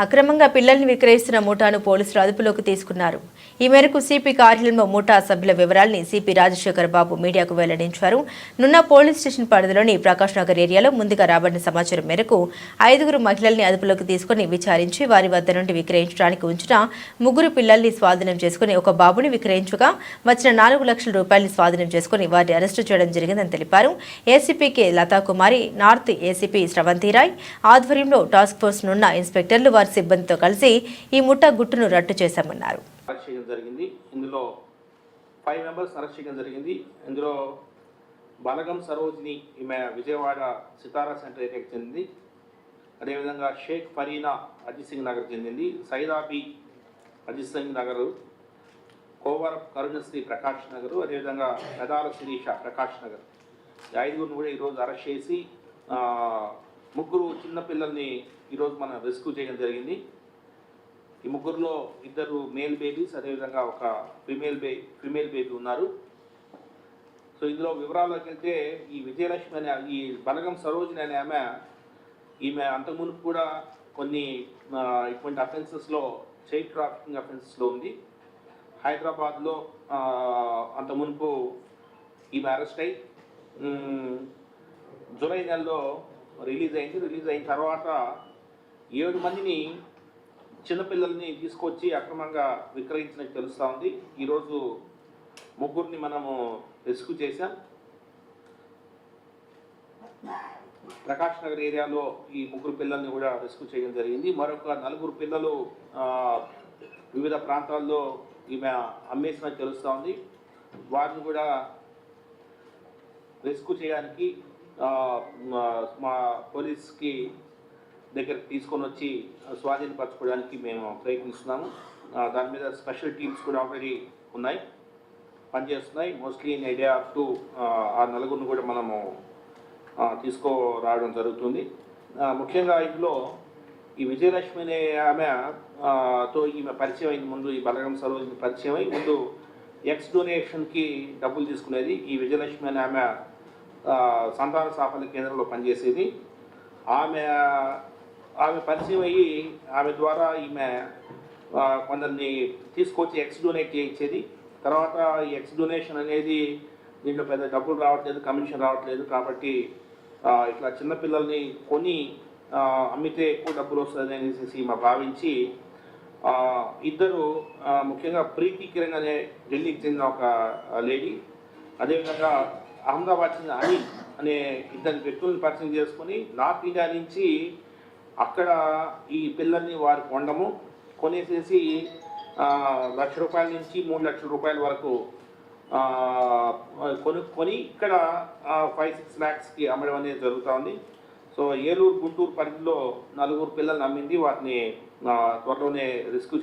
అక్రమంగా పిల్లల్ని విక్రయిస్తున్న ముఠాను పోలీసులు అదుపులోకి తీసుకున్నారు. ఈ మేరకు సిపి కార్యాలయంలో ముఠా సభ్యుల వివరాల్ని సిపి రాజశేఖర్ బాబు మీడియాకు వెల్లడించారు. నున్న పోలీస్ స్టేషన్ పరిధిలోని ప్రకాష్ నగర్ ఏరియాలో ముందుగా రాబడిన సమాచారం మేరకు 5 మహిళల్ని అదుపులోకి తీసుకుని విచారించి వారి వద్ద నుండి విక్రయించడానికి ఉంచిన 3 పిల్లల్ని స్వాధీనం చేసుకుని ఒక బాబుని విక్రయించగా వచ్చిన 4 లక్షల రూపాయలని స్వాధీనం చేసుకుని వారిని అరెస్టు చేయడం జరిగిందని తెలిపారు. ACP K Lathakumari, north ACP Sravanthi Roy ఆధ్వర్యంలో టాస్క్ ఫోర్స్ నున్న ఇన్స్పెక్టర్లు సిబ్బందితో కలిసి ఈ ముఠా గుట్టును రట్టు చేశామన్నారు. ఇందులో 5 మెంబర్స్ అరెస్ట్ చేయడం జరిగింది. ఇందులో బలగం సరోజిని ఈమె విజయవాడ సితారా సెంటర్ ఏరియాకి చెందింది. అదేవిధంగా షేక్ ఫరీనా అజిత్ సింగ్ నగర్ చెందింది. సైదాబి అజిత్ సింగ్ నగర్, కోవర కరుణశ్రీ ప్రకాష్ నగర్, అదేవిధంగా మెదాల శిరీష ప్రకాష్ నగర్. ఈ 5 కూడా ఈరోజు అరెస్ట్ చేసి 3 చిన్నపిల్లల్ని ఈరోజు మనం రెస్క్యూ చేయడం జరిగింది. ఈ 3లో 2 మేల్ బేబీస్, అదేవిధంగా ఒక ఫిమేల్ బేబీ ఉన్నారు. సో ఇందులో వివరాల్లోకి వెళ్తే ఈ విజయలక్ష్మి అనే ఈ బలగం సరోజిని అనే ఈమె అంతకుముందు కూడా కొన్ని ఇటువంటి అఫెన్సెస్లో చైల్డ్ ట్రాఫికింగ్ అఫెన్సెస్లో ఉంది. హైదరాబాద్లో అంతకుముందు ఈమె అరెస్ట్ అయి జూలై నెలలో రిలీజ్ అయిన తర్వాత 7 మందిని చిన్నపిల్లల్ని తీసుకొచ్చి అక్రమంగా విక్రయించినట్టు తెలుస్తూ ఉంది. ఈరోజు 3 మనము రెస్క్యూ చేశాం. ప్రకాష్ నగర్ ఏరియాలో ఈ 3 పిల్లల్ని కూడా రెస్క్యూ చేయడం జరిగింది. మరొక 4 పిల్లలు వివిధ ప్రాంతాల్లో ఈమె అమ్మేసినట్టు తెలుస్తూ ఉంది. వారిని కూడా రెస్క్యూ చేయడానికి మా పోలీస్కి దగ్గరికి తీసుకొని వచ్చి స్వాధీనపరచుకోవడానికి మేము ప్రయత్నిస్తున్నాము. దాని మీద స్పెషల్ టీమ్స్ కూడా ఆల్రెడీ పనిచేస్తున్నాయి. మోస్ట్లీ ఇన్ ఐడియా టు ఆ 4 కూడా మనము తీసుకురావడం జరుగుతుంది. ముఖ్యంగా ఇందులో ఈ విజయలక్ష్మి అనే ఆమెతో ఈమె పరిచయం అయింది. ముందు ఈ బలగం సరోజిని పరిచయం అయి ముందు ఎక్స్ డొనేషన్కి డబ్బులు తీసుకునేది. ఈ విజయలక్ష్మి అనే ఆమె సంతాన సాఫల్య కేంద్రంలో పనిచేసేది. ఆమె పరిచయం అయ్యి ఆమె ద్వారా ఈమె కొందరిని తీసుకొచ్చి ఎక్స్ డొనేట్ చేయించేది. తర్వాత ఈ ఎక్స్ డొనేషన్ అనేది దీంట్లో పెద్ద డబ్బులు రావట్లేదు, కమిషన్ రావట్లేదు, కాబట్టి ఇట్లా చిన్నపిల్లల్ని కొని అమ్మితే ఎక్కువ డబ్బులు వస్తుంది అనేసి ఈమె భావించి 2 ముఖ్యంగా ప్రీతి కిరణ్ అనే ఢిల్లీకి చెందిన ఒక లేడీ, అదేవిధంగా అహ్మదాబాద్ చెందిన అనిల్ అనే 2 వ్యక్తులను పరిచయం చేసుకొని నార్త్ ఇండియా నుంచి అక్కడ ఈ పిల్లల్ని వారు కొనేసేసి ₹1,00,000 నుంచి ₹3,00,000 వరకు కొనుక్కొని ఇక్కడ 5-6 lakhsకి అమ్మడం అనేది జరుగుతూ ఉంది. సో ఏలూరు, గుంటూరు పరిధిలో 4 పిల్లల్ని అమ్మింది. వాటిని త్వరలోనే రెస్క్యూ